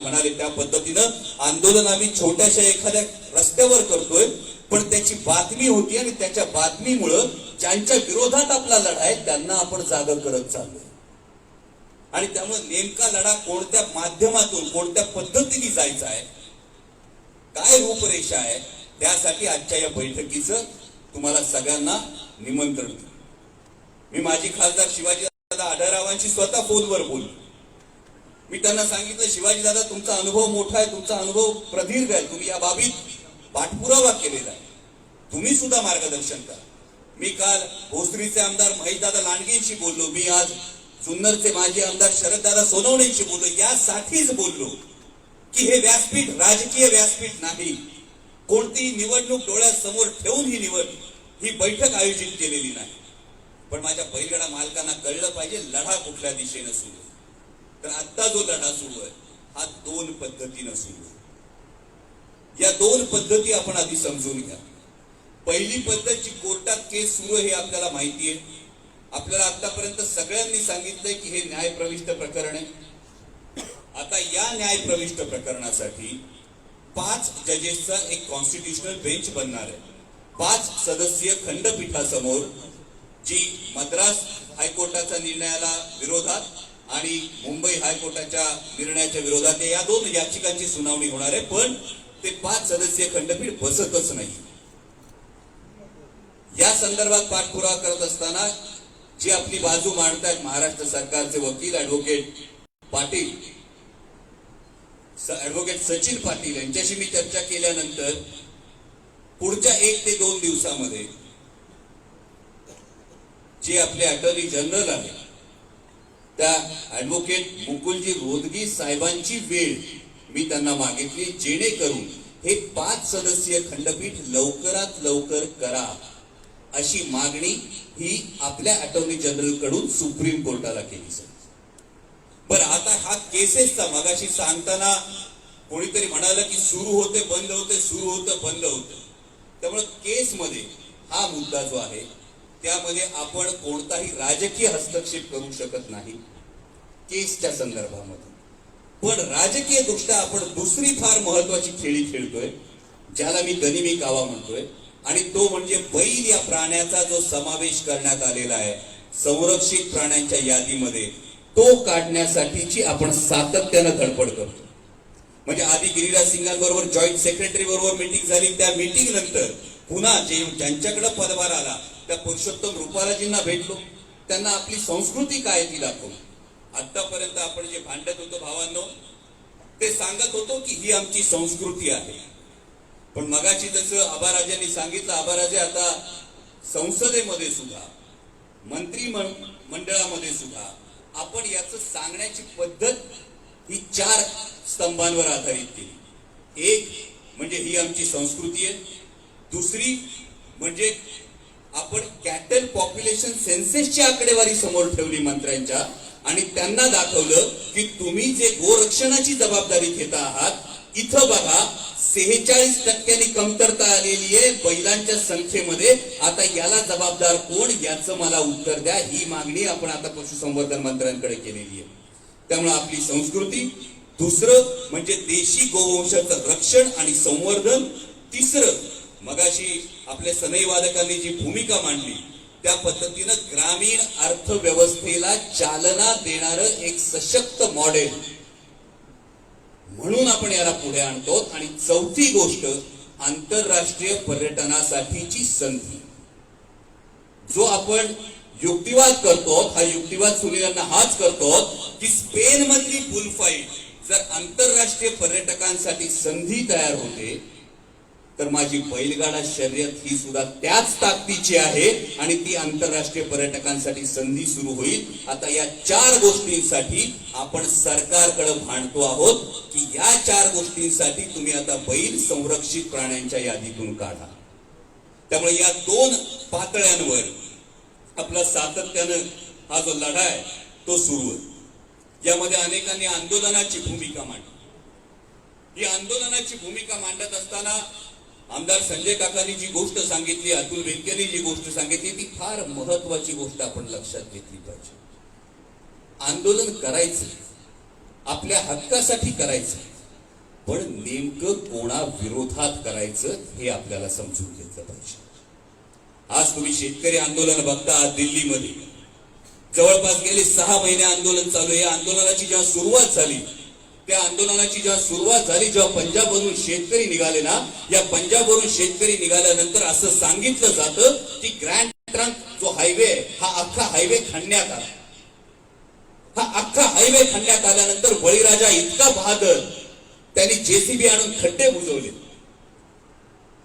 म्हणाले त्या पद्धतीनं आंदोलन आम्ही छोट्याशा एखाद्या रस्त्यावर करतोय, पण त्याची बातमी होती आणि त्याच्या बातमीमुळं ज्यांच्या विरोधात आपला लढा आहे त्यांना आपण जागा करत चाललोय. आणि त्यामुळे नेमका लढा कोणत्या माध्यमातून कोणत्या पद्धतीने जायचा आहे, काय रूपरेषा आहे, त्यासाठी आजच्या या बैठकीचं तुम्हाला सगळ्यांना निमंत्रण दिलं. मी माजी खासदार शिवाजी दादा आढळरावांशी स्वतः फोनवर बोललो. मी त्यांना सांगितलं, शिवाजी दादा तुमचा अनुभव मोठा आहे, तुमचा अनुभव प्रदीर्घ आहे, तुम्ही या बाबीत पाठपुरावा केलेला आहे, तुम्ही सुद्धा मार्गदर्शन करा. मी काल भोसरीचे आमदार महितदादा लांडगेंशी बोललो, मी आज जुन्नरचे माजी आमदार शरददादा सोनवणेंशी बोललो. यासाठीच बोललो की हे व्यासपीठ राजकीय व्यासपीठ नाही, कोणतीही निवडणूक डोळ्यासमोर ठेवून ही बैठक आयोजित केलेली नाही. पण माझ्या बैलगाडा मालकांना कळलं पाहिजे लढा कुठल्या दिशेनं सुरू आहे. तर आता जो लढा सुरू आहे हा दोन पद्धतीनं सुरू आहे. या दोन पद्धती आपण आधी समजून घ्या. पहिली पद्धत जी कोर्टात केस सुरू आहे हे आपल्याला माहिती आहे. आपल्याला आतापर्यंत सगळ्यांनी सांगितलंय की हे न्यायप्रविष्ट प्रकरण आहे. आता या न्यायप्रविष्ट प्रकरणासाठी 5 जजेसचा एक कॉन्स्टिट्युशनल बेंच बनणार आहे. 5 सदस्यीय खंडपीठासमोर जी मद्रास हायकोर्टाच्या निर्णयाला विरोधात आणि मुंबई हायकोर्टाच्या निर्णयाच्या विरोधात या दोन याचिकांची सुनावणी होणार आहे. पण ते 5 सदस्यीय खंडपीठ बसतच नाही. या संदर्भात पाठपुरावा करत असताना जी आपली बाजू मांडतायत महाराष्ट्र सरकारचे वकील ऍडव्होकेट पाटील, ऍडव्होकेट सचिन पाटील यांच्याशी मी चर्चा केल्यानंतर पुढच्या 1 ते 2 दिवसामध्ये जे आपले अटॉर्नी जनरल आहे त्या ऍडव्होकेट मुकुलजी रोदगी साहेबांची वेळ मी त्यांना मागितली, जेणेकरून हे 5 सदस्यीय खंडपीठ लवकरात लवकर करा अशी मागणी ही आपल्या अटॉर्नी जनरल कडून सुप्रीम कोर्टाला केली जाईल. बरं, आता हा केसेसचा मगाशी सांगताना कोणीतरी म्हणालं की सुरू होते बंद होते, सुरू होतं बंद होतं. त्यामुळे केसमध्ये हा मुद्दा जो आहे त्यामध्ये आपण कोणताही राजकीय हस्तक्षेप करू शकत नाही केसच्या संदर्भामध्ये. पण राजकीय दृष्ट्या आपण दुसरी फार महत्वाची खेळी खेळतोय, ज्याला मी गनिमी कावा म्हणतोय, आणि तो म्हणजे बैल या प्राण्याचा जो समावेश करण्यात आलेला आहे संरक्षित प्राण्यांच्या यादीमध्ये, तो काढण्यासाठीची आपण सातत्यानं धडपड करतो. म्हणजे आधी गिरिराज सिंगांबरोबर जॉईंट सेक्रेटरी बरोबर मीटिंग झाली, त्या मीटिंग नंतर पुन्हा ज्यांच्याकडे पदभार आला त्या पुरुषोत्तम रुपालाजींना भेटलो, त्यांना आपली संस्कृती काय ती दाखवली. आतापर्यंत आपण जे भांडत होतो भावांनो, ते सांगत होतो की ही आमची संस्कृती आहे. पण मगाची जसं आबाराजांनी सांगितलं, आबाराजे आता संसदेमध्ये सुद्धा मंत्री मंडळामध्ये सुद्धा आपण याचं सांगण्याची पद्धत ही 4 स्तंभांवर आधारित केली. एक म्हणजे ही आमची संस्कृती आहे, दुसरी म्हणजे आपण कॅटल पॉप्युलेशन सेन्सेसची आकडेवारी समोर ठेवली मंत्र्यांच्या, आणि त्यांना दाखवलं की तुम्ही जे गोरक्षणाची जबाबदारी घेता आहात इथं बघा 46% कमतरता आलेली आहे बैलांच्या संख्येमध्ये. आता याला जबाबदार कोण याचं मला उत्तर द्या, ही मागणी आपण आता पशुसंवर्धन मंत्र्यांकडे केलेली आहे. त्यामुळे आपली संस्कृती, दुसरं म्हणजे देशी गोवंशाचं रक्षण आणि संवर्धन, तिसरं मगाशी आपल्या सनई वादकांनी जी भूमिका मांडली त्या पद्धतीनं ग्रामीण अर्थव्यवस्थेला चालना देणारं एक सशक्त मॉडेल म्हणून आपण याला पुढे आणतो. आणि चौथी गोष्ट आंतरराष्ट्रीय पर्यटनासाठीची संधी. जो आपण युक्तिवाद करतो, हा युक्तिवाद सुनीलांना हाच करतो की स्पेन मधली बुलफाईट जर आंतरराष्ट्रीय पर्यटकांसाठी संधी तयार होते तर माझी बैलगाडा शर्यत ही सुद्धा त्याच ताकदीची आहे आणि ती आंतरराष्ट्रीय पर्यटकांसाठी संधी सुरू होईल. आता या 4 गोष्टींसाठी आपण सरकारकडे भांडतो आहोत की या 4 गोष्टींसाठी तुम्ही आता बैल संरक्षित प्राण्यांच्या यादीतून काढा. त्यामुळे या 2 पातळ्यांवर आपला सातत्यानं हा जो लढा आहे तो सुरू आहे. यामध्ये अनेकांनी आंदोलनाची भूमिका मांडली. ही आंदोलनाची भूमिका मांडत असताना आमदार संजय काकांनी जी गोष्ट सांगितली, अतुल बेनकेंनी जी गोष्ट सांगितली, ती फार महत्वाची गोष्ट आपण लक्षात घेतली पाहिजे. आंदोलन करायचं, आपल्या हक्कासाठी करायचं, पण नेमकं कोणा विरोधात करायचं हे आपल्याला समजून घेतलं पाहिजे. आज तुम्ही शेतकरी आंदोलन बघता. आज दिल्लीमध्ये जवळपास गेले 6 महिने आंदोलन चालू आहे. या आंदोलनाची जेव्हा सुरुवात झाली, जेव्हा पंजाबवरून शेतकरी निघाले ना, या पंजाबवरून शेतकरी निघाल्यानंतर असं सांगितलं जातं की ग्रँड ट्रंक जो हायवे आहे, हा अख्खा हायवे खणण्यात आला. खणण्यात आल्यानंतर बळीराजा इतका बहादर, त्यांनी जेसीबी आणून खड्डे बुजवले.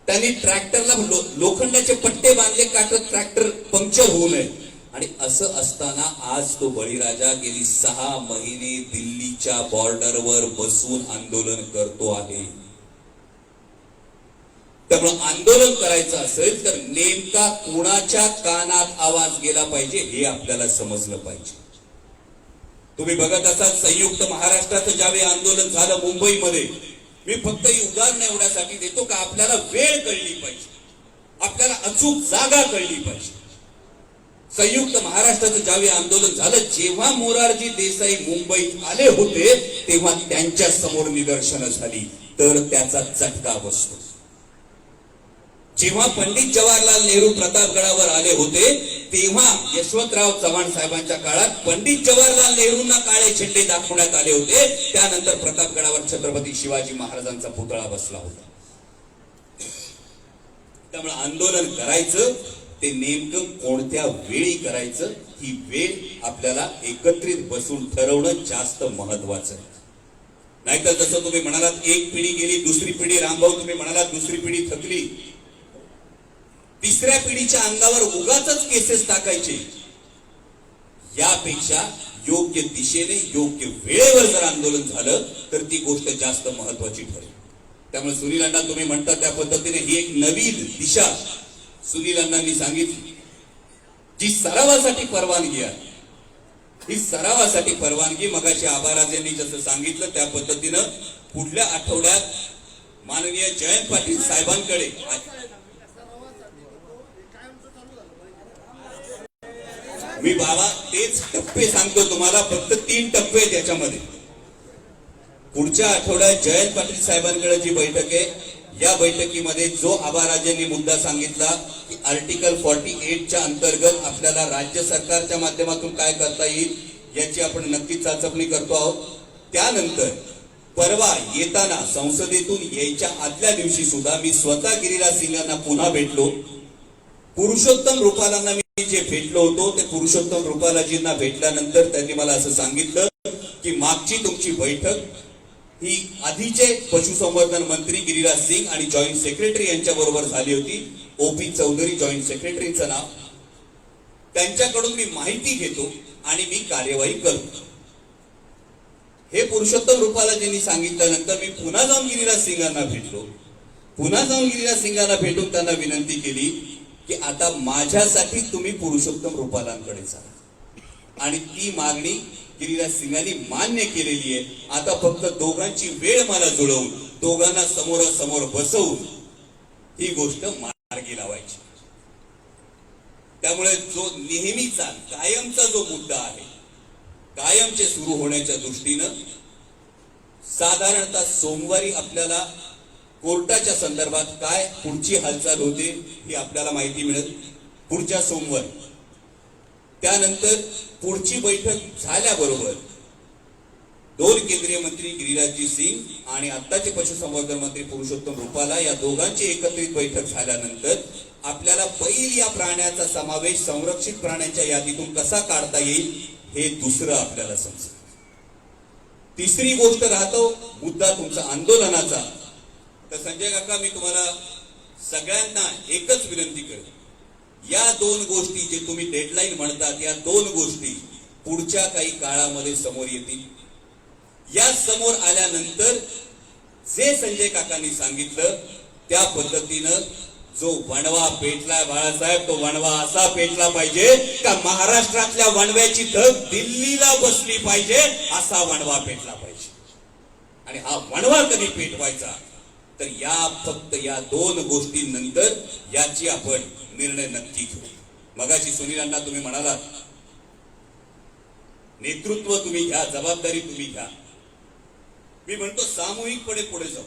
त्यांनी ट्रॅक्टरला लोखंडाचे पट्टे बांधले का ट्रॅक्टर पंक्चर होऊ नये. आणि असं असताना आज तो बळीराजा गेली 6 महिने दिल्लीच्या बॉर्डरवर बसून आंदोलन करतो आहे. त्यामुळे आंदोलन करायचं असेल तर नेमका कोणाच्या कानात आवाज गेला पाहिजे हे आपल्याला समजलं पाहिजे. तुम्ही बघत असाल संयुक्त महाराष्ट्राचं ज्यावेळी आंदोलन झालं मुंबईमध्ये, मी फक्त ही उदाहरण एवढ्यासाठी देतो का आपल्याला वेळ कळली पाहिजे, आपल्याला अचूक जागा कळली पाहिजे. संयुक्त महाराष्ट्राचं ज्यावेळी आंदोलन झालं, जेव्हा मोरारजी देसाई मुंबईत आले होते तेव्हा त्यांच्या समोर निदर्शनं झाली, तर त्याचा चटका बसतो. जेव्हा पंडित जवाहरलाल नेहरू प्रतापगडावर आले होते तेव्हा यशवंतराव चव्हाण साहेबांच्या काळात पंडित जवाहरलाल नेहरूंना काळे झेंडे दाखवण्यात आले होते. त्यानंतर प्रतापगडावर छत्रपती शिवाजी महाराजांचा पुतळा बसला होता. त्यामुळे आंदोलन करायचं ते नेमकं कोणत्या वेळी करायचं, ही वेळ आपल्याला एकत्रित बसून ठरवणं जास्त महत्वाचं आहे. नाहीतर जसं तुम्ही म्हणालात एक पिढी गेली, दुसरी पिढी रामभाऊ तुम्ही म्हणालात दुसरी पिढी थकली, तिसऱ्या पिढीच्या अंगावर उगाचच केसेस टाकायचे. यापेक्षा योग्य दिशेने योग्य वेळेवर जर आंदोलन झालं तर ती गोष्ट जास्त महत्वाची ठरेल. त्यामुळे सुनील अण्णा तुम्ही म्हणता त्या पद्धतीने ही एक नवीन दिशा सुनील अण्णांनी सांगितली, जी सरावासाठी परवानगी आहे. ही सरावासाठी परवानगी मगाशी आबाराजेंनी जसं सांगितलं त्या पद्धतीनं पुढल्या आठवड्यात माननीय जयंत पाटील साहेबांकडे मी बाबा तेच टप्पे सांगतो तुम्हाला, फक्त 3 टप्पे आहेत याच्यामध्ये. पुढच्या आठवड्यात जयंत पाटील साहेबांकडे जी बैठक आहे, या बैठकीमध्ये जो आबाराजेंनी मुद्दा सांगितला की आर्टिकल 48च्या अंतर्गत आपल्याला राज्य सरकारच्या माध्यमातून काय करता येईल याची आपण नक्कीच चाचपणी करतो आहोत. त्यानंतर परवा येताना संसदेतून यायच्या आदल्या दिवशी सुद्धा मी स्वतः गिरिराज सिंगांना पुन्हा भेटलो. पुरुषोत्तम रुपालांना मी जे भेटलो होतो ते पुरुषोत्तम रुपालाजींना भेटल्यानंतर त्यांनी मला असं सांगितलं की मागची तुमची बैठक ही आधीचे पशुसंवर्धन मंत्री गिरिराज सिंग आणि जॉईंट सेक्रेटरी यांच्या बरोबर झाली होती. ओपी चौधरी जॉईंट सेक्रेटरीचं नाव. त्यांच्याकडून मी माहिती घेतो आणि मी कार्यवाही करतो. हे पुरुषोत्तम रुपालाजींनी सांगितल्यानंतर मी पुन्हा जाऊन गिरिराज सिंगांना भेटलो. गिरिराज सिंगांना भेटून त्यांना विनंती केली की आता माझ्यासाठी तुम्ही पुरुषोत्तम रुपालांकडे चला, आणि ती मागणी गिरिराज सिंगांनी मान्य केलेली आहे. आता फक्त दोघांची वेळ मला जुळवून दोघांना समोरासमोर बसवून ही गोष्ट मार्गी लावायची. त्यामुळे जो नेहमीचा कायमचा जो मुद्दा आहे, कायमचे सुरू होण्याच्या दृष्टीनं साधारणतः सोमवारी आपल्याला कोर्टाच्या संदर्भात काय पुढची हालचाल होते ही आपल्याला माहिती मिळेल पुढच्या सोमवारी. त्यानंतर पुढची बैठक झाल्याबरोबर 2 केंद्रीय मंत्री गिरिराजजी सिंग आणि आत्ताचे पशुसंवर्धन मंत्री पुरुषोत्तम रुपाला या दोघांची एकत्रित बैठक झाल्यानंतर आपल्याला पहिली या प्राण्याचा समावेश संरक्षित प्राण्यांच्या यादीतून कसा काढता येईल हे दुसरं आपल्याला समजेल. तिसरी गोष्ट राहतो मुद्दा तुमचा आंदोलनाचा. तर संजय काका, मी तुम्हाला सगळ्यांना एकच विनंती करेन, या 2 गोष्टी जे तुम्ही डेडलाईन म्हणतात, या 2 गोष्टी पुढच्या काही काळामध्ये समोर येतील. या समोर आल्यानंतर जे संजय काकांनी सांगितलं त्या पद्धतीनं जो वणवा पेटलाय बाळासाहेब, तो वणवा असा पेटला पाहिजे का महाराष्ट्रातल्या वणव्याची धग दिल्लीला बसली पाहिजे, असा वणवा पेटला पाहिजे. आणि हा वणवा कधी पेटवायचा तर फक्त या 2 गोष्टींनंतर याची आपण निर्णय नक्की घेऊ. मगाशी सुनीलांना तुम्ही म्हणालात नेतृत्व तुम्ही घ्या, जबाबदारी तुम्ही घ्या. मी म्हणतो सामूहिकपणे पुढे जाऊ,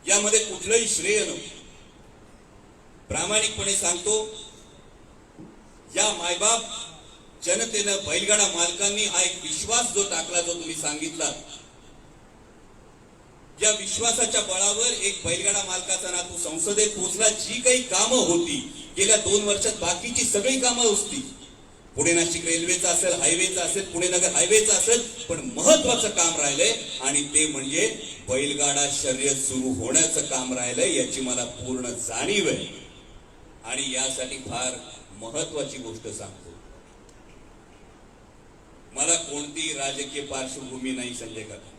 यामध्ये कुठलंही श्रेय नको. प्रामाणिकपणे सांगतो, या मायबाप जनतेनं, बैलगाडा मालकांनी हा एक विश्वास जो टाकला, जो तुम्ही सांगितला, या विश्वासाच्या बळावर एक बैलगाडा मालकाचा नातू संसदेत पोहोचला. जी काही कामं होती गेल्या 2 वर्षात, बाकीची सगळी कामं होती. पुणे नाशिक रेल्वेचं असेल, हायवेचं असेल, पुणे नगर हायवेचं असेल, पण महत्वाचं काम राहिलंय आणि ते म्हणजे बैलगाडा शर्यत सुरू होण्याचं काम राहिलंय. याची मला पूर्ण जाणीव आहे आणि यासाठी फार महत्वाची गोष्ट सांगतो, मला कोणतीही राजकीय पार्श्वभूमी नाही संजय काका,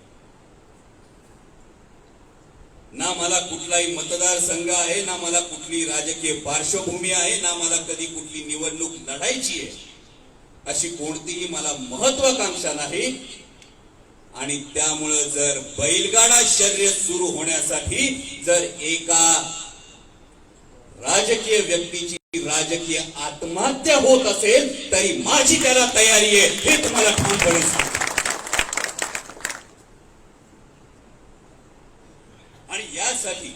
ना मला कुठलाही मतदारसंघ आहे, ना मला कुठली राजकीय पार्श्वभूमी आहे, ना मला कधी कुठली निवडणूक लढायची आहे, अशी कोणतीही मला महत्वाकांक्षा नाही. आणि त्यामुळं जर बैलगाडा शर्यत सुरू होण्यासाठी जर एका राजकीय व्यक्तीची राजकीय आत्महत्या होत असेल तरी माझी त्याला तयारी आहे, हे तुम्हाला ठामपणे सांगतो. आणि यासाठी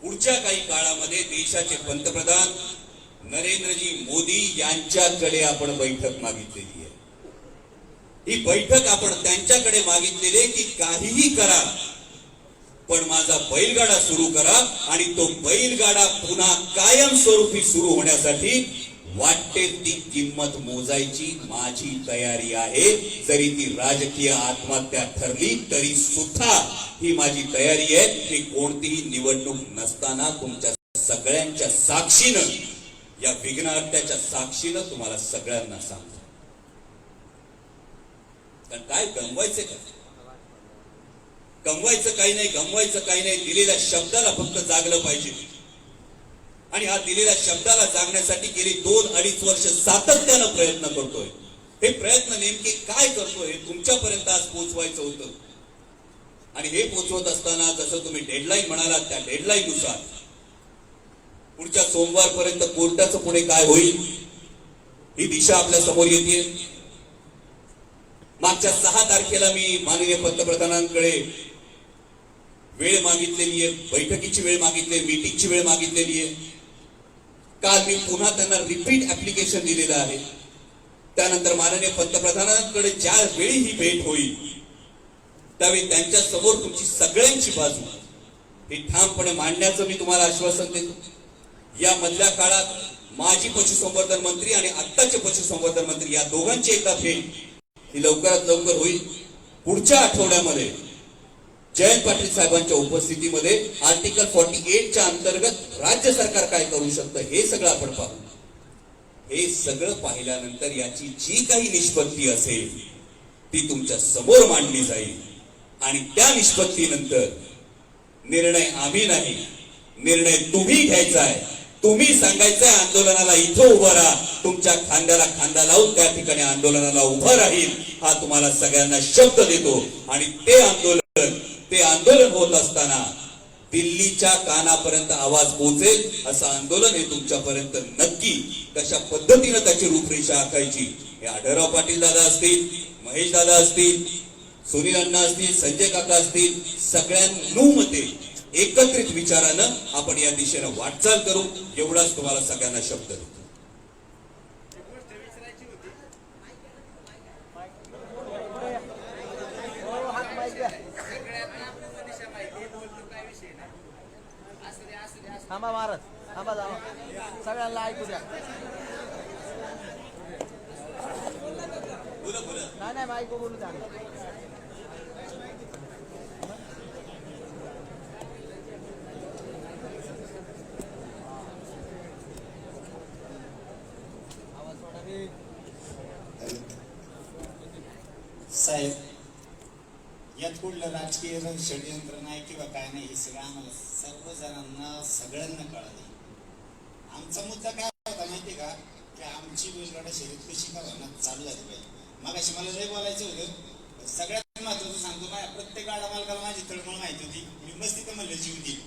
पुढच्या काही काळामध्ये देशाचे पंतप्रधान नरेंद्रजी मोदी यांच्याकडे आपण बैठक मागितलेली आहे. ही बैठक आपण त्यांच्याकडे मागितलेली आहे की काहीही करा, पण माझा बैलगाडा सुरू करा आणि तो बैलगाडा पुन्हा कायमस्वरूपी सुरू होण्यासाठी वाटेल ती किंमत मोजायची माझी तयारी आहे. जरी ती राजकीय आत्महत्या ठरली तरी सुद्धा ही माझी तयारी आहे की कोणतीही निवडणूक नसताना तुमच्या सगळ्यांच्या साक्षीनं, या विघ्नार्थ्याच्या साक्षीनं तुम्हाला सगळ्यांना सांगतो. कारण काय गमवायचं का? गमवायचं काही नाही, गमवायचं काही नाही. दिलेल्या शब्दाला फक्त जागलं पाहिजे आणि हा दिलेल्या शब्दाला जागण्यासाठी गेली 2-2.5 वर्ष सातत्यानं प्रयत्न करतोय. हे प्रयत्न नेमके काय करतोय तुमच्यापर्यंत आज पोहोचवायचं होतं. आणि हे पोहोचवत असताना जसं तुम्ही डेडलाईन म्हणालात, त्या डेडलाईन नुसार पुढच्या सोमवारपर्यंत कोर्टाचं पुढे काय होईल ही दिशा आपल्या समोर येते. मागच्या 6 तारखेला मी माननीय पंतप्रधानांकडे वेळ मागितलेली आहे, बैठकीची वेळ मागितली, मीटिंगची वेळ मागितलेली आहे. काल मी पुन्हा त्यांना रिपीट ऍप्लिकेशन दिलेलं आहे. त्यानंतर माननीय पंतप्रधानांकडे ज्या वेळी ही भेट होईल त्यावेळी त्यांच्या समोर तुमची सगळ्यांची बाजू ही ठामपणे मांडण्याचं मी तुम्हाला आश्वासन देतो. या मधल्या काळात माजी पशुसंवर्धन मंत्री आणि आत्ताचे पशुसंवर्धन मंत्री या दोघांची एकदा भेट ही लवकरात लवकर होईल. पुढच्या आठवड्यामध्ये जयंत पाटील साहेबांच्या उपस्थितीमध्ये आर्टिकल 48च्या अंतर्गत राज्य सरकार काय करू शकतं हे सगळं आपण पाहू. हे सगळं पाहिल्यानंतर याची जी काही निष्पत्ती असेल ती तुमच्या समोर मांडली जाईल आणि त्या निष्पत्तीनंतर निर्णय आम्ही नाही, निर्णय तुम्ही घ्यायचा आहे. तुम्ही सांगायचंय आंदोलनाला इथं उभं राहा, तुमच्या खांद्याला खांदा लावून त्या ठिकाणी आंदोलनाला उभं राहील हा तुम्हाला सगळ्यांना शब्द देतो. आणि ते आंदोलन होत असताना दिल्लीच्या कानापर्यंत आवाज पोहोचेल असं आंदोलन हे तुमच्यापर्यंत नक्की कशा पद्धतीनं त्याची रूपरेषा आखायची हे आढळराव पाटील दादा असतील, महेश दादा असतील, सुनील अण्णा असतील, संजय काका असतील, सगळ्यांमध्ये एकत्रित विचारानं आपण या दिशेनं वाटचाल करू एवढाच तुम्हाला सगळ्यांना शब्द देतो. थांबा महाराज, थांबा जावा, सगळ्यांना ऐकू द्या. नाही नाही ऐकू बोलू द्या. साहेब, यात कुठलं राजकीय षडयंत्र नाही किंवा काय नाही, हे सगळं आम्हाला सर्वजणांना सगळ्यांना कळालं. आमचा मुद्दा काय होता माहिती का, की आमची बैलगाडा शर्यत कशी का होणार चालू झाली पाहिजे. मगाशी मला लय बोलायचं होतं, सगळ्यात महत्वाचं सांगतो, माझ्या प्रत्येक गाडा मालकाला माझी तळमळ माहिती होती. मी मस्ती तर म्हणलं जीव देईल,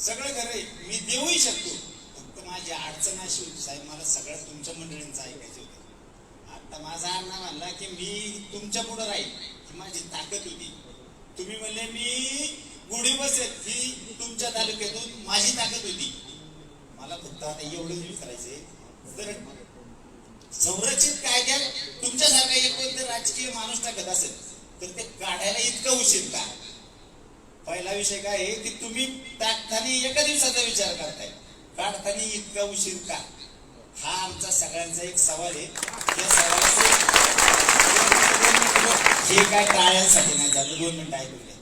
सगळं खरंय, मी देऊही शकतो. फक्त माझी अडचण अशी होती साहेब, मला सगळ्या तुमच्या मंडळींचं ऐकायचं होतं. आता माझा अण्णा म्हणला की मी तुमच्या पुढे राहील, माझी ताकद होती. तुम्ही म्हणले मी गुढी बसेल ही तुमच्या तालुक्यातून माझी ताकद होती. मला फक्त आता एवढंच विचारायचंय, जर संरक्षित कायद्यात तुमच्यासारखा एक कोणते राजकीय माणूस टाकत असेल तर ते काढायला इतका उशीर का? पहिला विषय काय आहे की तुम्ही टाकताना एका दिवसाचा विचार करताय, काढताना इतका उशीर का? हा आमचा सगळ्यांचा एक सवाल आहे. या सवालाचे हे काय टाळ्यांसाठी नाही झालं. 2 मिनिटं ऐकून घ्या.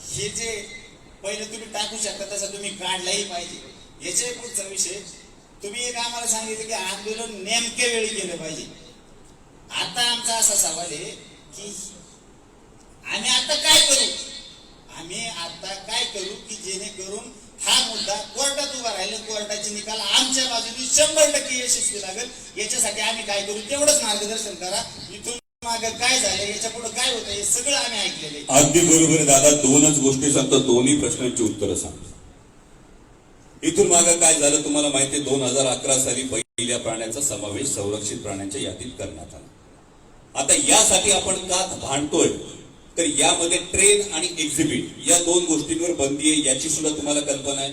हे जे पहिले तुम्ही टाकू शकता तसं तुम्ही काढलाही पाहिजे. याच्या पुढचा विषय, तुम्ही एक आम्हाला सांगितलं की आंदोलन नेमक्या वेळी केलं पाहिजे. आता आमचा असा सवाल आहे की आम्ही आता काय करू? आम्ही आता काय करू की जेणेकरून हा मुद्दा कोर्टात उभा राहिला, कोर्टाचे निकाल आमच्या बाजूने 100% यशस्वी लागेल. याच्यासाठी आम्ही काय करू तेवढंच मार्गदर्शन करा. इथून मागे काय झालं, याच्या पुढे काय होतं हे सगळं आम्ही ऐकलेलं आहे. अगदी बरोबर आहे दादा. 2च गोष्टी सांगतो, दोन्ही प्रश्नांची उत्तरं सांगतो. इथून मागे काय झालं तुम्हाला माहिती आहे. 2011 साली पहिल्या प्राण्याचा समावेश संरक्षित प्राण्यांच्या यादीत करण्यात आला. आता यासाठी आपण का भांडतोय तर यामध्ये ट्रेन आणि एक्झिबिट या 2 गोष्टींवर बंदी आहे, याची सुद्धा तुम्हाला कल्पना आहे.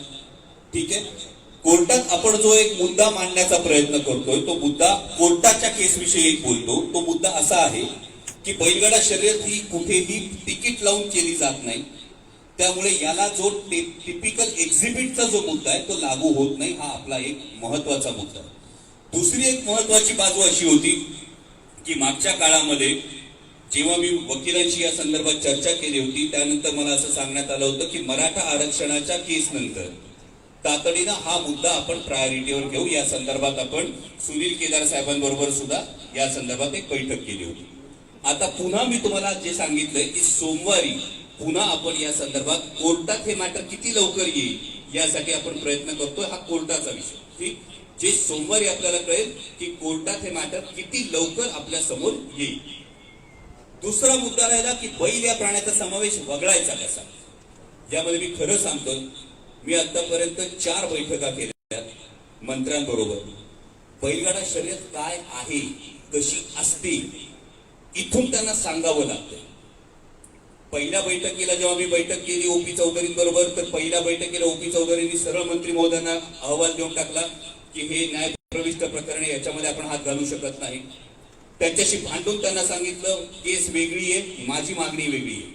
ठीक आहे. कोर्टात आपण जो एक मुद्दा मांडण्याचा प्रयत्न करतोय तो मुद्दा कोर्टाच्या केसविषयी बोलतो. तो मुद्दा असा आहे की बैलगाडा शर्यत ही कुठेही तिकीट लावून केली जात नाही, त्यामुळे याला जो टिपिकल एक्झिबिटचा जो मुद्दा आहे तो लागू होत नाही. हा आपला एक महत्वाचा मुद्दा आहे. दुसरी एक महत्वाची बाजू अशी होती की मागच्या काळामध्ये जेव्हा मी वकिलांशी या संदर्भात चर्चा केली होती त्यानंतर मला असं सांगण्यात आलं होतं की मराठा आरक्षणाच्या केस नंतर तातडीनं हा मुद्दा आपण प्रायोरिटीवर घेऊ. या संदर्भात आपण सुनील केदार साहेबांबरोबर सुद्धा या संदर्भात एक बैठक केली होती. आता पुन्हा मी तुम्हाला जे सांगितलंय की सोमवारी पुन्हा आपण या संदर्भात कोर्टात हे मॅटर किती लवकर येईल यासाठी आपण प्रयत्न करतोय. हा कोर्टाचा विषय. ठीक, जे सोमवारी आपल्याला कळेल की कोर्टात हे मॅटर किती लवकर आपल्या समोर येईल. दुसरा मुद्दा राहिला की बैल या प्राण्याचा समावेश वगळायचा कसा. यामध्ये मी खरं सांगतोय, मी आतापर्यंत 4 बैठका केल्या मंत्र्यांबरोबर. बैलगाडा शर्यत काय आहे, कशी असते, इथून त्यांना सांगावं लागतं. पहिल्या बैठकीला जेव्हा मी बैठक केली ओपी चौधरींबरोबर, तर पहिल्या बैठकीला ओपी चौधरींनी सरळ मंत्री महोदयांना अहवाल देऊन टाकला की हे न्यायप्रविष्ट प्रकरण आहे, याच्यामध्ये आपण हात घालू शकत नाही. त्यांच्याशी भांडून त्यांना सांगितलं केस वेगळी आहे, माझी मागणी वेगळी आहे.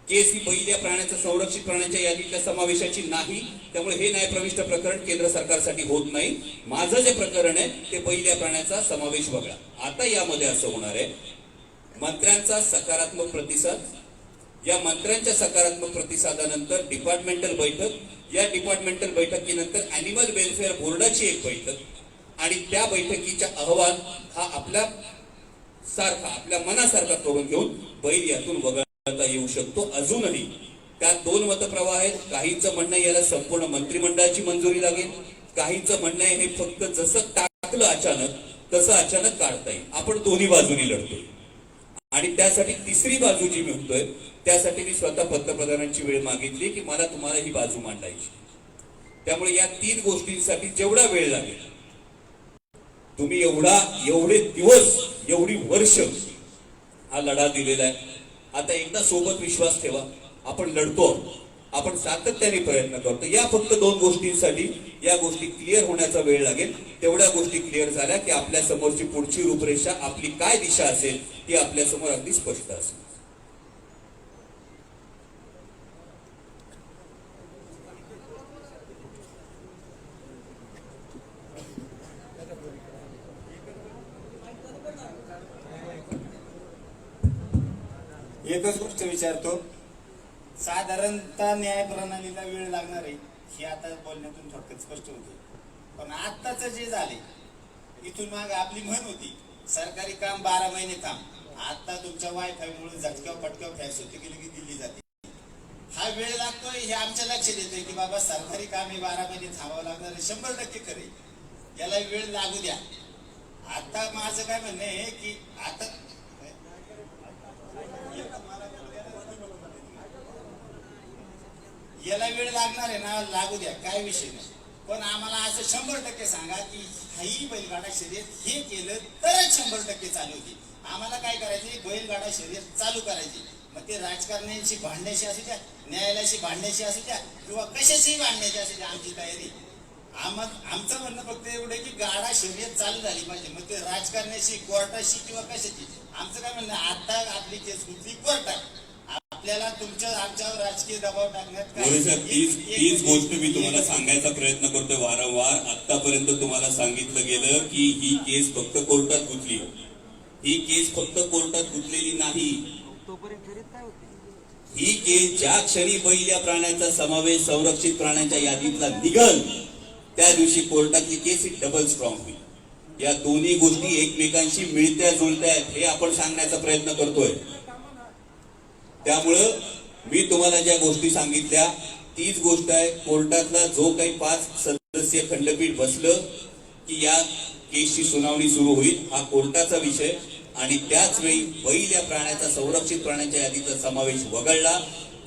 केस ही बैल या प्राण्याच्या संरक्षित प्राण्यांच्या यादीतल्या समावेशाची नाही, त्यामुळे हे न्यायप्रविष्ट प्रकरण केंद्र सरकारसाठी होत नाही. माझं जे प्रकरण आहे ते बैल या प्राण्याचा समावेश वगळा. आता यामध्ये असं होणार आहे, मंत्र्यांचा सकारात्मक प्रतिसाद, या मंत्र्यांच्या सकारात्मक प्रतिसादानंतर डिपार्टमेंटल बैठक, या डिपार्टमेंटल बैठकीनंतर अॅनिमल वेलफेअर बोर्डाची एक बैठक, आणि त्या बैठकीचा अहवाल हा आपल्या मनासारखा करून घेऊन बैल यातून वगळता येऊ शकतो. अजूनही त्यात 2 मतप्रवाह आहेत. काहींचं म्हणणं याला संपूर्ण मंत्रिमंडळाची मंजुरी लागेल, काहींचं म्हणणं आहे हे फक्त जसं टाकलं अचानक तसं अचानक काढता येईल. आपण दोन्ही बाजूनी लढतोय. आणि त्यासाठी तिसरी बाजू जी म्हणतोय त्यासाठी मी स्वतः पंतप्रधानांची वेळ मागितली की मला तुम्हाला ही बाजू मांडायची. त्यामुळे या 3 गोष्टींसाठी जेवढा वेळ लागेल, तुम्ही एवढे दिवस, एवढी वर्ष हा लढा दिलेला आहे. आता एकदा सोबत विश्वास ठेवा, आपण लढतो, आपण सातत्याने प्रयत्न करतो. या फक्त 2 गोष्टींसाठी या गोष्टी क्लिअर होण्याचा वेळ लागेल. तेवढ्या गोष्टी क्लिअर झाल्या की आपल्या समोरची पुढची रूपरेषा, आपली काय दिशा असेल ती आपल्या समोर अगदी स्पष्ट असेल. एकच गोष्ट विचारतो, साधारणतः न्याय प्रणालीला वेळ लागणार आहे हे आता बोलण्यातून थोडक्यात स्पष्ट होते. पण आत्ताच जे झाले, इथून मागे आपली म्हण होती सरकारी काम 12 महिने थांब. आता तुमच्या वायफाय मुळे झटक्याव फटक्याव फॅक्स होते की लगेच दिल्ली जाते. हा वेळ लागतोय हे आमच्या लक्षात येतोय की बाबा सरकारी काम हे 12 महिने थांबावं लागणार आहे. 100% खरे, याला वेळ लागू द्या. आता माझं काय म्हणणं आहे की आता याला वेळ लागणार आहे ना, लागू द्या, काय विषय नाही. पण आम्हाला असं 100% सांगा की ही बैलगाडा शर्यत हे केलं तरच 100% चालू होती. आम्हाला काय करायचे, बैलगाडा शर्यत चालू करायची. मग ते राजकारण्यांशी भांडण्याची असू द्या, न्यायालयाशी भांडण्याची असू द्या, किंवा कशाशी भांडण्याची असू द्या, आमची तयारी. आमचं म्हणणं फक्त एवढं की गाडा शर्यत चालू झाली पाहिजे. मग ते राजकारण्याशी, कोर्टाशी किंवा कशाची, आमचं काय म्हणणं, आता आपली केस कुठली कोर्टात, आपल्याला तुमच्या आमच्यावर राजकीय दबाव टाकण्यात मोरे साहेब, तीच गोष्ट मी तुम्हाला सांगायचा प्रयत्न करतोय वारंवार. आतापर्यंत तुम्हाला सांगितलं गेलं की ही केस फक्त कोर्टात गुंतली. ही केस फक्त कोर्टात गुंतलेली नाही. तोपर्यंत करीत काय होते ही केस ज्या क्षणी बैल या प्राण्याचा समावेश संरक्षित प्राण्यांच्या यादीतला निघल, त्या दिवशी कोर्टातली केस ही डबल स्ट्रॉंग होईल. या दोन्ही गोष्टी एकमेकांशी मिळत्या जुळत्या आहेत हे आपण सांगण्याचा प्रयत्न करतोय. त्यामुळं मी तुम्हाला ज्या गोष्टी सांगितल्या तीच गोष्ट आहे. कोर्टातला जो काही 5 सदस्यीय खंडपीठ बसलं की या केसची सुनावणी सुरू होईल, हा कोर्टाचा विषय. आणि त्याच वेळी बैल या प्राण्याचा संरक्षित प्राण्यांच्या यादीचा समावेश वगळला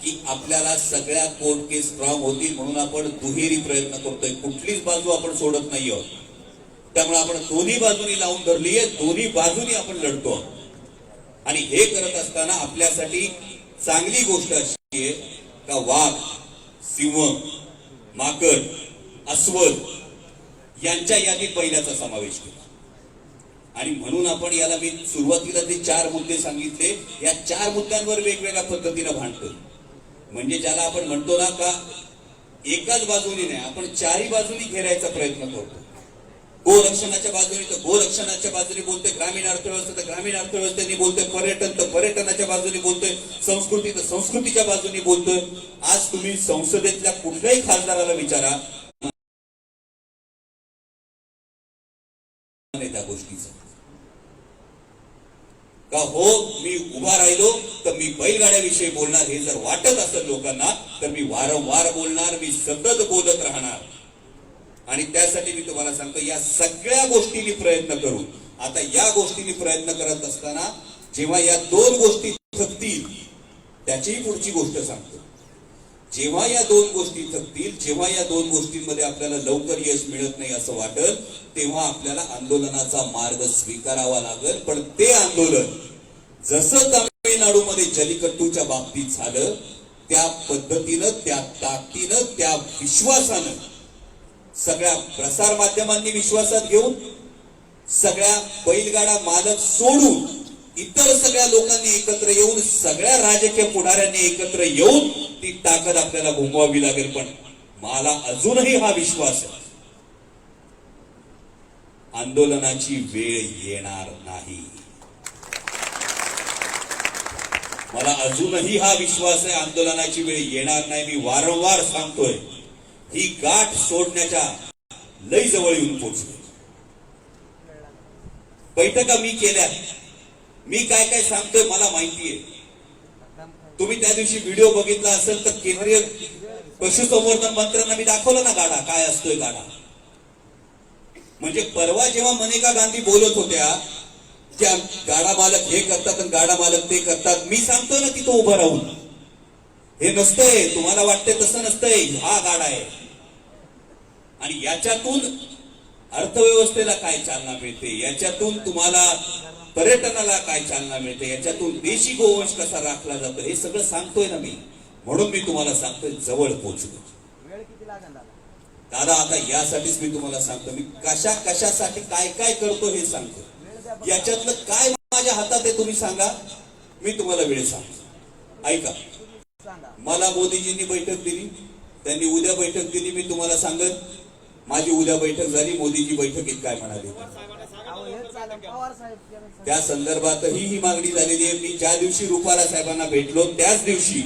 की आपल्याला सगळ्या कोर्ट केस स्ट्रॉंग होतील. म्हणून आपण दुहेरी प्रयत्न करतोय, कुठलीच बाजू आपण सोडत नाही आहोत. त्यामुळे आपण दोन्ही बाजूनी लावून धरली आहे, दोन्ही बाजूनी आपण लढतो. आणि हे करत असताना आपल्यासाठी चांगली गोष्ट अशी आहे का वाघ, सिंह, माकड, अस्वल यांच्या यादीत बैलाचा समावेश केला. आणि म्हणून आपण याला, मी सुरुवातीला जे 4 मुद्दे सांगितले, या 4 मुद्द्यांवर वेगवेगळ्या पद्धतीनं भांडतो. म्हणजे ज्याला आपण म्हणतो ना का एकाच बाजूनी नाही, आपण 4ही बाजूनी घेरायचा प्रयत्न करतो. गोरक्षणाच्या बाजूने तर गोरक्षणाच्या बाजूने बोलतोय, ग्रामीण अर्थव्यवस्था तर ग्रामीण अर्थव्यवस्थेने बोलतोय, पर्यटन तर पर्यटनाच्या बाजूने बोलतोय, संस्कृती तर संस्कृतीच्या बाजूने बोलतोय. आज तुम्ही संसदेतल्या कुठल्याही खासदाराला विचारा त्या गोष्टीचं का हो मी उभा राहिलो तर मी बैलगाड्याविषयी बोलणार, हे जर वाटत असेल लोकांना तर मी वारंवार बोलणार, मी सतत बोलत राहणार. आणि त्यासाठी मी तुम्हाला सांगतो, या सगळ्या गोष्टींनी प्रयत्न करू. आता या गोष्टींनी प्रयत्न करत असताना जेव्हा या 2 गोष्टी थकतील, त्याचीही पुढची गोष्ट सांगतो. जेव्हा या 2 गोष्टी थकतील, जेव्हा या 2 गोष्टींमध्ये आपल्याला लवकर यश मिळत नाही असं वाटल, तेव्हा आपल्याला आंदोलनाचा मार्ग स्वीकारावा लागेल. पण ते आंदोलन जसं तामिळनाडूमध्ये जल्लीकट्टूच्या बाबतीत झालं, त्या पद्धतीनं, त्या ताकदीनं, त्या विश्वासानं, सगळ्या प्रसार माध्यमांनी विश्वासात घेऊन, सगळ्या बैलगाडा मालक सोडून इतर सगळ्या लोकांनी एकत्र येऊन, सगळ्या राजकीय पुढाऱ्यांनी एकत्र येऊन ती ताकद आपल्याला घुमवावी लागेल. पण मला अजूनही हा विश्वास आहे, आंदोलनाची वेळ येणार नाही. मला अजूनही हा विश्वास आहे, आंदोलनाची वेळ येणार नाही. मी वारंवार सांगतोय, ही गाठ सोडण्याच्या लई जवळ येऊन पोहोचलो. बैठका मी केल्या, मी काय काय सांगतोय मला माहितीये. तुम्ही त्या दिवशी व्हिडिओ बघितला असेल तर केंद्रीय पशुसंवर्धन मंत्र्यांना मी दाखवलं ना गाडा काय असतोय गाडा. म्हणजे परवा जेव्हा मनेका गांधी बोलत होत्या की गाडा मालक हे करतात आणि गाडा मालक ते करतात, मी सांगतोय ना तिथं उभं राहून, हे नसतंय, तुम्हाला वाटतंय तसं नसतंय, हा गाडा आहे. आणि याच्यातून अर्थव्यवस्थेला काय चालना मिळते, याच्यातून तुम्हाला पर्यटनाला काय चालना मिळते, याच्यातून देशी गोवंश कसा राखला जातो, हे सगळं सांगतोय ना मी. म्हणून मी तुम्हाला सांगतोय, जवळ पोहोचलो. वेळ किती लागेल दादा आता यासाठीच मी तुम्हाला सांगतो, मी कशासाठी काय काय करतो हे सांगतो. याच्यातलं काय माझ्या हातात आहे तुम्ही सांगा, मी तुम्हाला वेळ सांगतो. ऐका, मला मोदीजींनी बैठक दिली, त्यांनी उद्या बैठक दिली, मी तुम्हाला सांगत माझी उद्या बैठक झाली, मोदीजी बैठकीत काय म्हणाले त्या संदर्भातही ही मागणी झालेली आहे. मी ज्या दिवशी रुपाला साहेबांना भेटलो त्याच दिवशी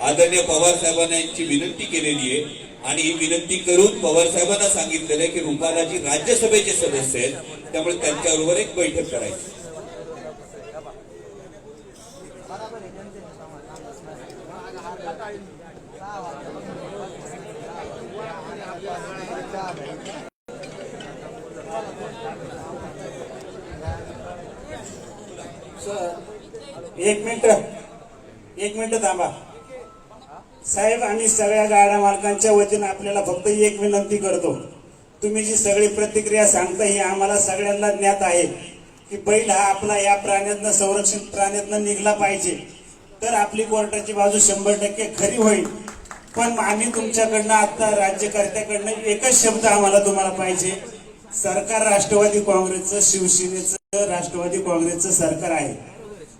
आदरणीय पवार साहेबांना यांची विनंती केलेली आहे. आणि ही विनंती करून पवार साहेबांना सांगितलेलं आहे की रुपालाजी राज्यसभेचे सदस्य आहेत, त्यामुळे त्यांच्याबरोबर एक बैठक करायची. एक मिनिट थांबा साहेब. आम्ही सगळ्या गाड्या मालकांच्या वतीनं आपल्याला फक्त एक विनंती करतो, तुम्ही जी सगळी प्रतिक्रिया सांगता ही आम्हाला सगळ्यांना ज्ञात आहे. की बैल हा आपला या प्राण्यातनं संरक्षण प्राण्यातनं निघला पाहिजे, तर आपली कोर्टाची बाजू 100% खरी होईल. पण आम्ही तुमच्याकडनं आता राज्यकर्त्याकडनं एकच शब्द आम्हाला तुम्हाला पाहिजे. सरकार राष्ट्रवादी काँग्रेसचं, शिवसेनेचं, राष्ट्रवादी काँग्रेसचं सरकार आहे.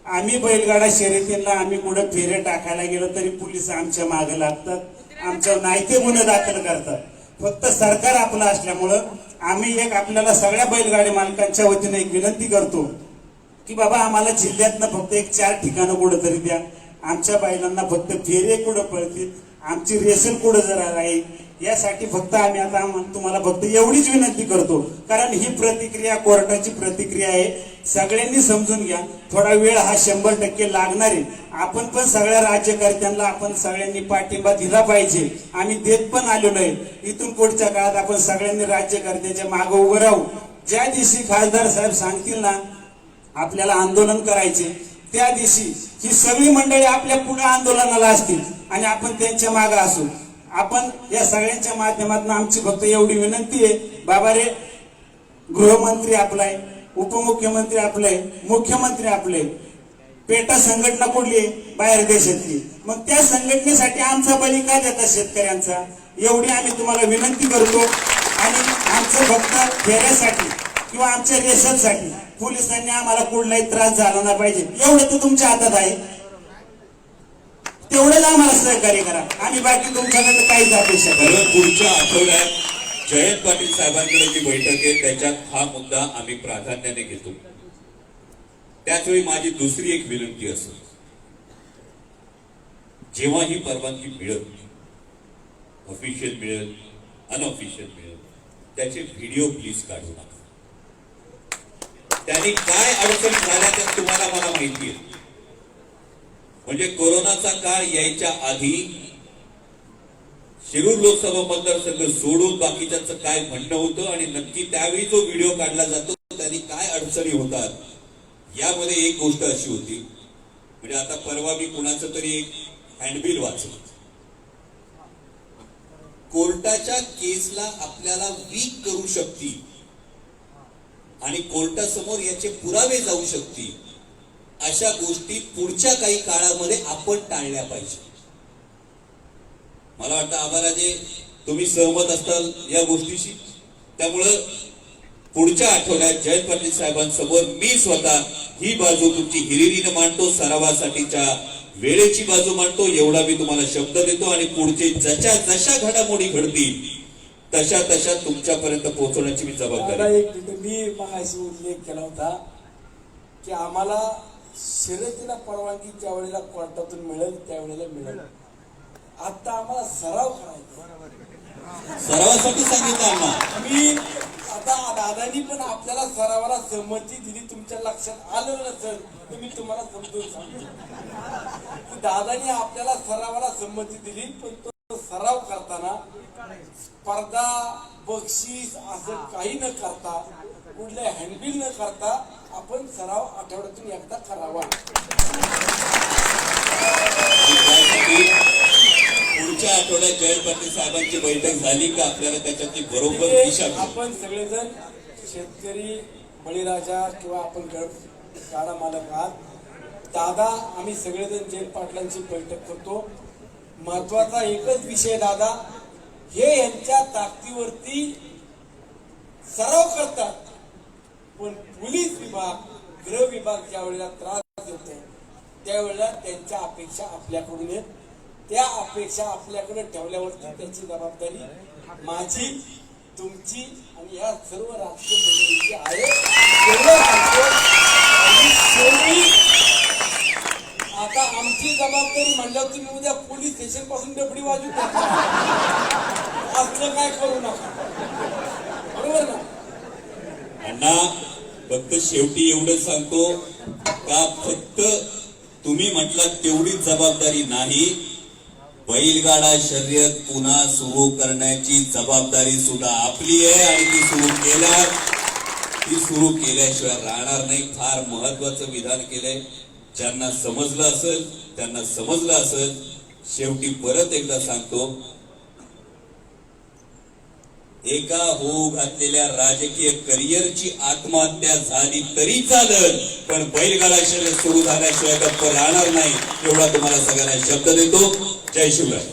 आम्ही बैलगाडा शर्यतींना आम्ही कुठं फेरे टाकायला गेलो तरी पोलीस आमच्या मागे लागतात, आमच्यावर नाहीते गुन्हे दाखल करतात. फक्त सरकार आपलं असल्यामुळं आम्ही एक आपल्याला सगळ्या बैलगाडी मालकांच्या वतीने एक विनंती करतो की बाबा आम्हाला जिल्ह्यातनं फक्त एक 4 ठिकाणं कुठं तरी द्या. आमच्या बैलांना फक्त फेरे कुठं पळतील, आमची रेसल कुठं जरा राहील, यासाठी फक्त आम्ही आता तुम्हाला फक्त एवढीच विनंती करतो. कारण ही प्रतिक्रिया कोर्टाची प्रतिक्रिया आहे, सगळ्यांनी समजून घ्या. थोडा वेळ हा 100% लागणार आहे. आपण पण सगळ्या राज्यकर्त्यांना आपण सगळ्यांनी पाठिंबा दिला पाहिजे. आम्ही देत पण आलेलो आहे. इथून पुढच्या काळात आपण सगळ्यांनी राज्यकर्त्याच्या मागे उभं राहू. ज्या दिवशी खासदार साहेब सांगतील ना आपल्याला आंदोलन करायचे, त्या दिवशी ही सगळी मंडळी आपल्या पुढे आंदोलनाला असतील आणि आपण त्यांच्या मागे असू. आपण या सगळ्यांच्या माध्यमातून आमची फक्त एवढी विनंती आहे, बाबा रे, गृहमंत्री आपलाय, उपमुख्यमंत्री आपलाय, मुख्यमंत्री आपले, पेटा संघटना कुठली बाहेर देशातली, मग त्या संघटनेसाठी आमचा बळी का देता शेतकऱ्यांचा, एवढी आम्ही तुम्हाला विनंती करतो. आणि आमचं फक्त फेऱ्यासाठी किंवा आमच्या रेशनसाठी पोलिसांनी आम्हाला कुठलाही त्रास झाला नाही पाहिजे, एवढं तर तुमच्या हातात आहे. तेवढंच आम्हाला सहकार्य करा. आम्ही बाकी तुमच्याकडे काहीच अपेक्षा करू. बरं, पुढच्या आठवड्यात जयंत पाटील साहेबांकडे जी बैठक आहे त्याच्यात हा मुद्दा आम्ही प्राधान्याने घेतो. त्याचवेळी माझी दुसरी एक विनंती असेल, जेव्हा ही परवानगी मिळेल, ऑफिशियल मिळेल, अनऑफिशियल मिळेल, त्याचे व्हिडिओ प्लीज काढू नका. त्यांनी काय अडचण झाल्या त्या तुम्हाला मला माहिती आहे. म्हणजे कोरोनाचा काळ यायच्या आधी शिरूर लोकसभा मतदारसंघ सोडून बाकीच्यांचं काय म्हणणं होतं आणि नक्की त्यावेळी जो व्हिडिओ काढला जातो त्यांनी काय अडचणी होतात, यामध्ये एक गोष्ट अशी होती. म्हणजे आता परवा मी कुणाचं तरी एक हँडबिल वाचलं, कोर्टाच्या केसला आपल्याला वीक करू शकतील आणि कोर्टासमोर याचे पुरावे जाऊ शकतील, अशा गोष्टी पुढच्या काही काळामध्ये आपण टाळल्या पाहिजे. मला वाटतं आम्हालाजे तुम्ही सहमत असताल या गोष्टीशी. त्यामुळं पुढच्या आठवड्यात जयंत पाटील साहेबांसमोर मी स्वतः ही बाजू तुमची हिरिरीने मांडतो, सरावासाठीच्या वेळेची बाजू मांडतो, एवढा मी तुम्हाला शब्द देतो. आणि पुढचे जशा घडामोडी घडतील तशा तशा तुमच्यापर्यंत पोहोचवण्याची मी जबाबदारी. एक मी मगाशी उल्लेख केला होता की आम्हाला शर्यतीला परवानगी ज्या वेळेला कोर्टातून मिळेल त्यावेळेला मिळेल. आता आम्हाला सराव करायचा, सरावासाठी सांगितलं आम्हाला. मी आता दादानी पण आपल्याला सरावाला सहमती दिली, तुमच्या लक्षात आलं नसेल तर मी तुम्हाला समजून सांगतो. दादानी आपल्याला सरावाला संमती दिली, पण तो सराव करताना स्पर्धा बक्षीस असं काही न करता, कुठले हँडबिल न करता आपण सराव आठवड्यातून एकदा करावा. पुढच्या आठवड्यात जयंत पाटील साहेबांची बैठक झाली का आपल्याला त्याच्यातली बरोबर दिशा मिळेल. आपण सगळेजण शेतकरी, बळीराजा किंवा आपण गाडा मालक आहात, दादा आम्ही सगळेजण जयंत पाटलांची बैठक करतो. महत्वाचा एकच विषय दादा, हे यांच्या ताकदीवरती सराव करतात, पण पोलीस विभाग, गृह विभाग ज्या वेळेला त्रास देतो त्यावेळेला त्यांच्या अपेक्षा आपल्याकडून आहेत. त्या अपेक्षा आपल्याकडे ठेवल्यावरती त्याची जबाबदारी माझी, तुमची आणि या सर्व राजकीय मंडळींची आहे. आता आमची जबाबदारी म्हणल्यावर तुम्ही उद्या पोलीस स्टेशन पासून डबडी वाजू असलं काय करू नका, बरोबर ना. अण्णा, फक्त शेवटी एवढं सांगतो का फक्त तुम्ही म्हटलं तेवढीच जबाबदारी नाही, बैलगाडा शर्यत पुन्हा सुरू करण्याची जबाबदारी सुद्धा आपली आहे आणि ती सुरू केल्याशिवाय राहणार नाही. फार महत्वाचं विधान केलंय. ज्यांना समजलं असेल त्यांना समजलं असेल. शेवटी परत एकदा सांगतो, एका होऊ घातलेल्या राजकीय करिअरची आत्महत्या झाली तरी चालल, पण बैलगाडा शर्यत सुरू झाल्याशिवाय गप्प राहणार नाही, एवढा तुम्हाला सगळ्यांना शब्द देतो. जय शिवराय.